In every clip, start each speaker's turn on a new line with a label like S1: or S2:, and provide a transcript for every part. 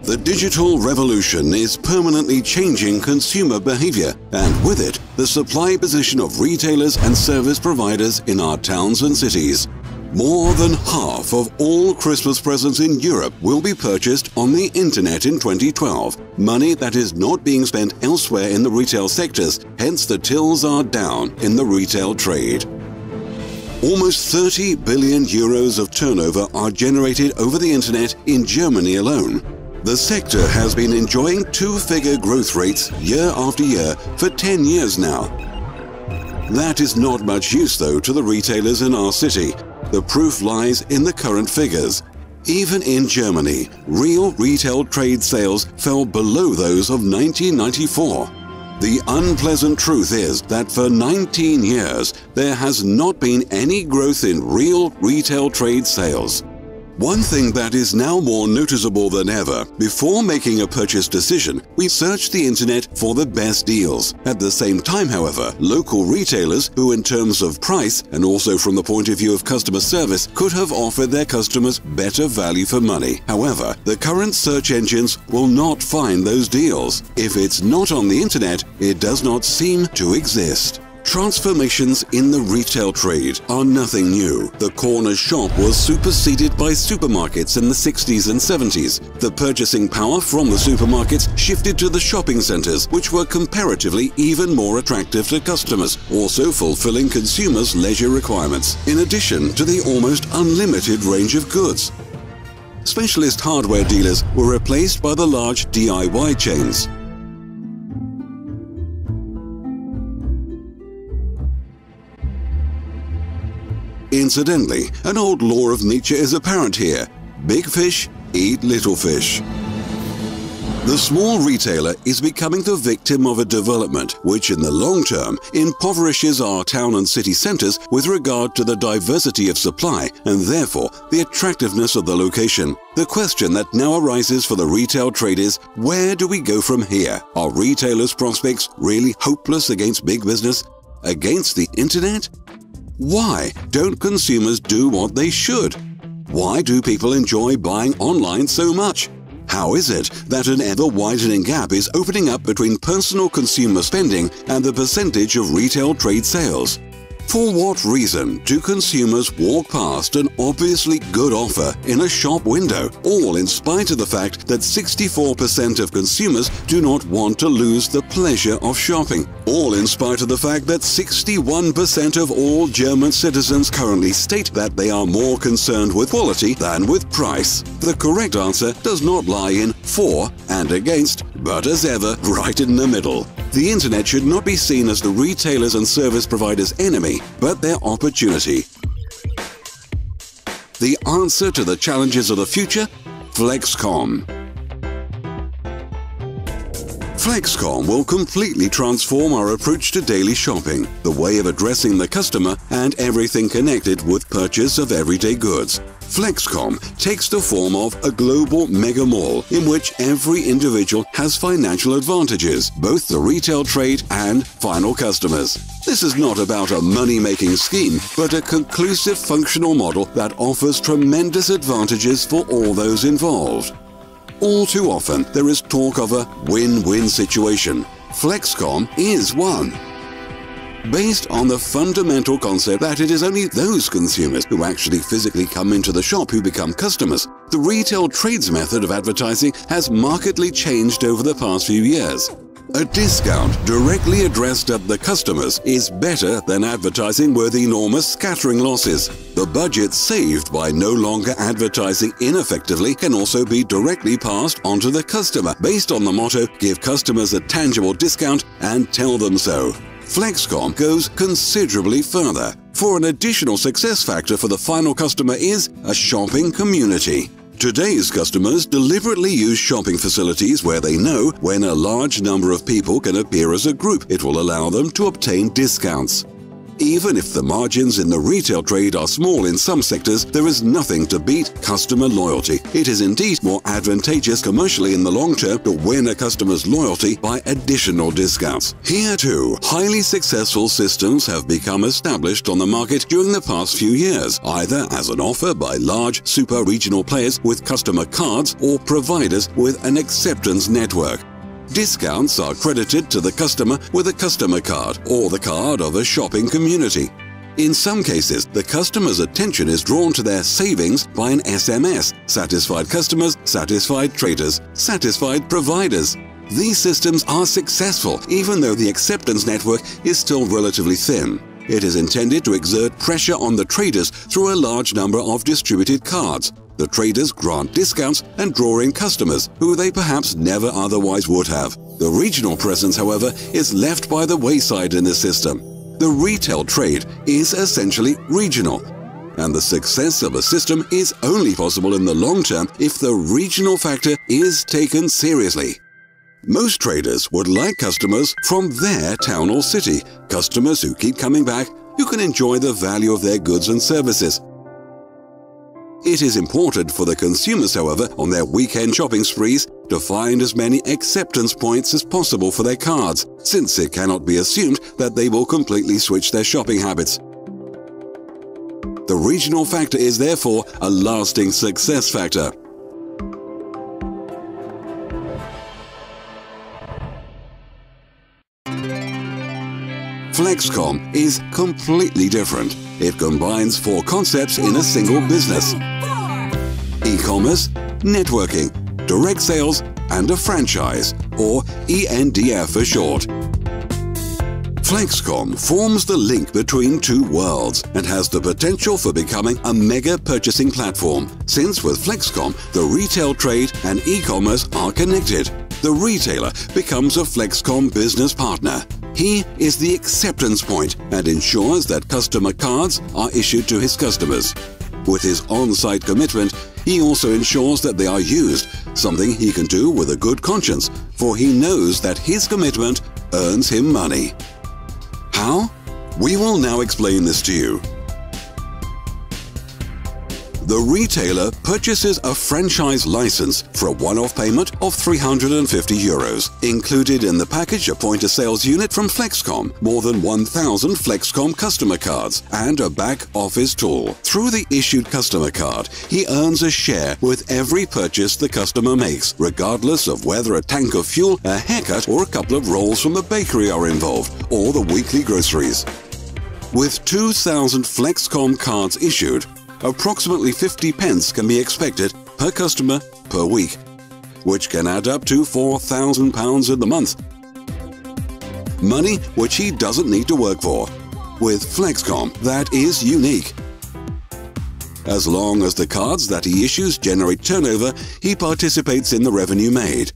S1: The digital revolution is permanently changing consumer behavior, and with it, the supply position of retailers and service providers in our towns and cities. More than half of all Christmas presents in Europe will be purchased on the internet in 2012, money that is not being spent elsewhere in the retail sectors, hence the tills are down in the retail trade. Almost 30 billion euros of turnover are generated over the internet in Germany alone. The sector has been enjoying two-figure growth rates year after year for 10 years now. That is not much use, though, to the retailers in our city. The proof lies in the current figures. Even in Germany, real retail trade sales fell below those of 1994. The unpleasant truth is that for 19 years, there has not been any growth in real retail trade sales. One thing that is now more noticeable than ever, before making a purchase decision, we search the internet for the best deals. At the same time, however, local retailers, who in terms of price and also from the point of view of customer service, could have offered their customers better value for money. However, the current search engines will not find those deals. If it's not on the internet, it does not seem to exist. Transformations in the retail trade are nothing new. The corner shop was superseded by supermarkets in the 60s and 70s. The purchasing power from the supermarkets shifted to the shopping centers, which were comparatively even more attractive to customers, also fulfilling consumers' leisure requirements, in addition to the almost unlimited range of goods. Specialist hardware dealers were replaced by the large DIY chains. Incidentally, an old law of nature is apparent here. Big fish eat little fish. The small retailer is becoming the victim of a development which in the long term impoverishes our town and city centers with regard to the diversity of supply and therefore the attractiveness of the location. The question that now arises for the retail trade is, where do we go from here? Are retailers' prospects really hopeless against big business? Against the internet? Why don't consumers do what they should? Why do people enjoy buying online so much? How is it that an ever-widening gap is opening up between personal consumer spending and the percentage of retail trade sales? For what reason do consumers walk past an obviously good offer in a shop window, all in spite of the fact that 64% of consumers do not want to lose the pleasure of shopping, all in spite of the fact that 61% of all German citizens currently state that they are more concerned with quality than with price? The correct answer does not lie in for and against, but as ever, right in the middle. The internet should not be seen as the retailers and service providers' enemy, but their opportunity. The answer to the challenges of the future? FLEXKOM. FLEXKOM will completely transform our approach to daily shopping, the way of addressing the customer, and everything connected with purchase of everyday goods. FLEXKOM takes the form of a global mega mall in which every individual has financial advantages, both the retail trade and final customers. This is not about a money-making scheme, but a conclusive functional model that offers tremendous advantages for all those involved. All too often, there is talk of a win-win situation. FLEXKOM is one. Based on the fundamental concept that it is only those consumers who actually physically come into the shop who become customers, the retail trade's method of advertising has markedly changed over the past few years. A discount directly addressed at the customers is better than advertising with enormous scattering losses. The budget saved by no longer advertising ineffectively can also be directly passed on to the customer based on the motto, give customers a tangible discount and tell them so. FLEXKOM goes considerably further, for an additional success factor for the final customer is a shopping community. Today's customers deliberately use shopping facilities where they know when a large number of people can appear as a group, it will allow them to obtain discounts. Even if the margins in the retail trade are small in some sectors, there is nothing to beat customer loyalty. It is indeed more advantageous commercially in the long term to win a customer's loyalty by additional discounts. Here too, highly successful systems have become established on the market during the past few years, either as an offer by large super-regional players with customer cards or providers with an acceptance network. Discounts are credited to the customer with a customer card or the card of a shopping community. In some cases, the customer's attention is drawn to their savings by an SMS. Satisfied customers, satisfied traders, satisfied providers. These systems are successful even though the acceptance network is still relatively thin. It is intended to exert pressure on the traders through a large number of distributed cards. The traders grant discounts and draw in customers who they perhaps never otherwise would have. The regional presence, however, is left by the wayside in this system. The retail trade is essentially regional, and the success of a system is only possible in the long term if the regional factor is taken seriously. Most traders would like customers from their town or city, customers who keep coming back, who can enjoy the value of their goods and services. It is important for the consumers, however, on their weekend shopping sprees to find as many acceptance points as possible for their cards, since it cannot be assumed that they will completely switch their shopping habits. The regional factor is therefore a lasting success factor. FLEXKOM is completely different. It combines 4 concepts in a single business: e-commerce, networking, direct sales, and a franchise, or ENDF for short. FLEXKOM forms the link between 2 worlds and has the potential for becoming a mega purchasing platform, since with FLEXKOM, the retail trade and e-commerce are connected. The retailer becomes a FLEXKOM business partner. He is the acceptance point and ensures that customer cards are issued to his customers. With his on-site commitment, he also ensures that they are used, something he can do with a good conscience, for he knows that his commitment earns him money. How? We will now explain this to you. The retailer purchases a franchise license for a one-off payment of €350. Included in the package a point-of-sales unit from FLEXKOM, more than 1,000 FLEXKOM customer cards, and a back-office tool. Through the issued customer card, he earns a share with every purchase the customer makes, regardless of whether a tank of fuel, a haircut, or a couple of rolls from the bakery are involved, or the weekly groceries. With 2,000 FLEXKOM cards issued, approximately 50 pence can be expected per customer per week, which can add up to £4,000 in the month. Money which he doesn't need to work for. With FLEXKOM, that is unique. As long as the cards that he issues generate turnover, he participates in the revenue made.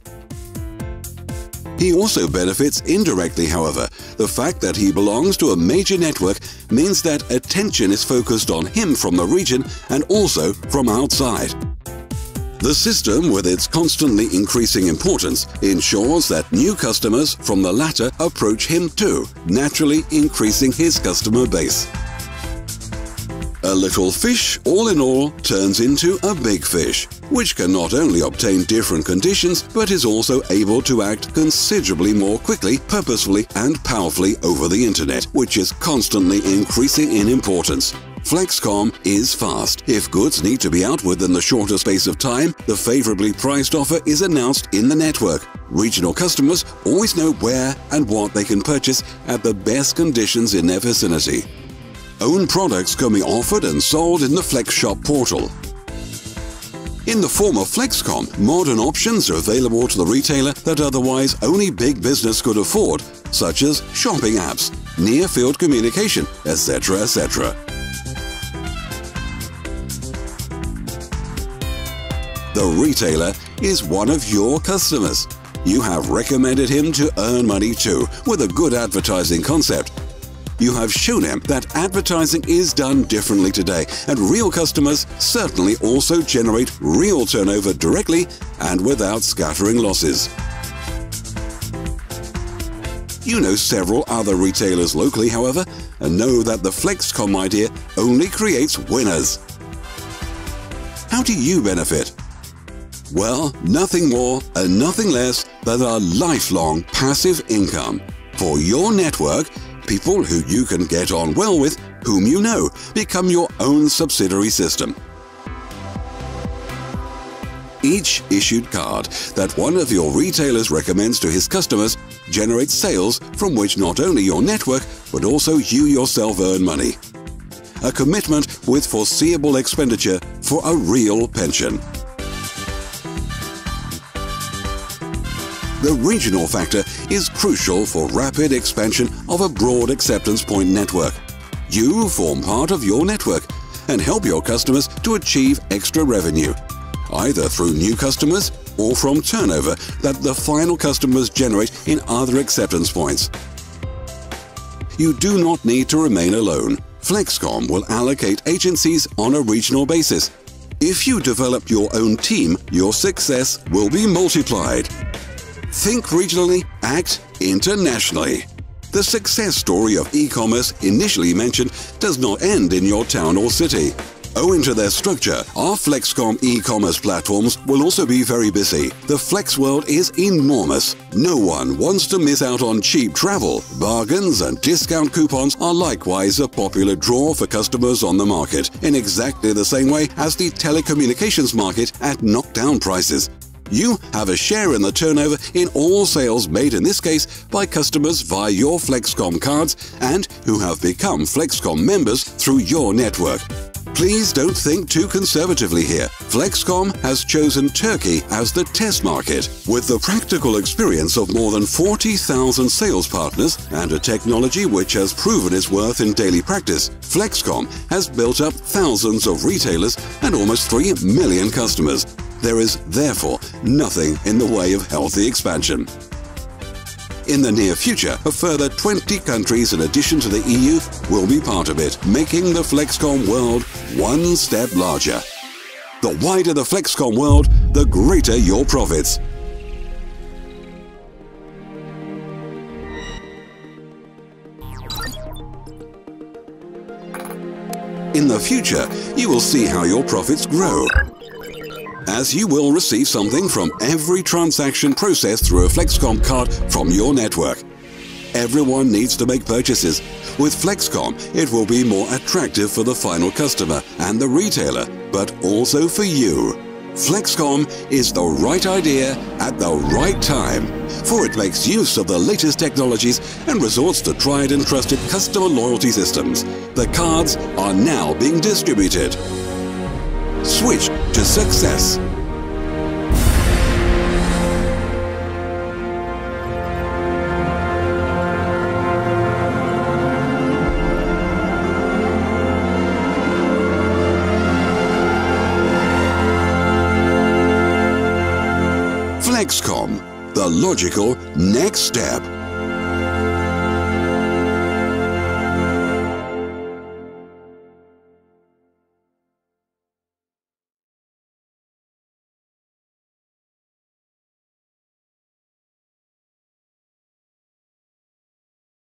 S1: He also benefits indirectly, however. The fact that he belongs to a major network means that attention is focused on him from the region and also from outside. The system, with its constantly increasing importance, ensures that new customers from the latter approach him too, naturally increasing his customer base. A little fish, all in all, turns into a big fish, which can not only obtain different conditions, but is also able to act considerably more quickly, purposefully, and powerfully over the internet, which is constantly increasing in importance. FLEXKOM is fast. If goods need to be out within the shorter space of time, the favorably priced offer is announced in the network. Regional customers always know where and what they can purchase at the best conditions in their vicinity. Own products can be offered and sold in the FlexShop portal. In the form of FLEXKOM, modern options are available to the retailer that otherwise only big business could afford, such as shopping apps, near-field communication, etc., etc. The retailer is one of your customers. You have recommended him to earn money too, with a good advertising concept. You have shown him that advertising is done differently today, and real customers certainly also generate real turnover directly and without scattering losses. You know several other retailers locally, however, and know that the FLEXKOM idea only creates winners. How do you benefit? Well, nothing more and nothing less than a lifelong passive income. For your network, people who you can get on well with, whom you know, become your own subsidiary system. Each issued card that one of your retailers recommends to his customers generates sales from which not only your network, but also you yourself earn money. A commitment with foreseeable expenditure for a real pension. The regional factor is crucial for rapid expansion of a broad acceptance point network. You form part of your network and help your customers to achieve extra revenue, either through new customers or from turnover that the final customers generate in other acceptance points. You do not need to remain alone. FLEXKOM will allocate agencies on a regional basis. If you develop your own team, your success will be multiplied. Think regionally, act internationally. The success story of e-commerce initially mentioned does not end in your town or city. Owing to their structure, our FLEXKOM e-commerce platforms will also be very busy. The Flex world is enormous. No one wants to miss out on cheap travel. Bargains and discount coupons are likewise a popular draw for customers on the market, in exactly the same way as the telecommunications market at knockdown prices. You have a share in the turnover in all sales made in this case by customers via your FLEXKOM cards and who have become FLEXKOM members through your network. Please don't think too conservatively here. FLEXKOM has chosen Turkey as the test market. With the practical experience of more than 40,000 sales partners and a technology which has proven its worth in daily practice, FLEXKOM has built up thousands of retailers and almost 3 million customers. There is, therefore, nothing in the way of healthy expansion. In the near future, a further 20 countries in addition to the EU will be part of it, making the FLEXKOM world one step larger. The wider the FLEXKOM world, the greater your profits. In the future, you will see how your profits grow, as you will receive something from every transaction processed through a FLEXKOM card from your network. Everyone needs to make purchases. With FLEXKOM, it will be more attractive for the final customer and the retailer, but also for you. FLEXKOM is the right idea at the right time, for it makes use of the latest technologies and resorts to tried and trusted customer loyalty systems. The cards are now being distributed. Switch to success. FLEXKOM, the logical next step.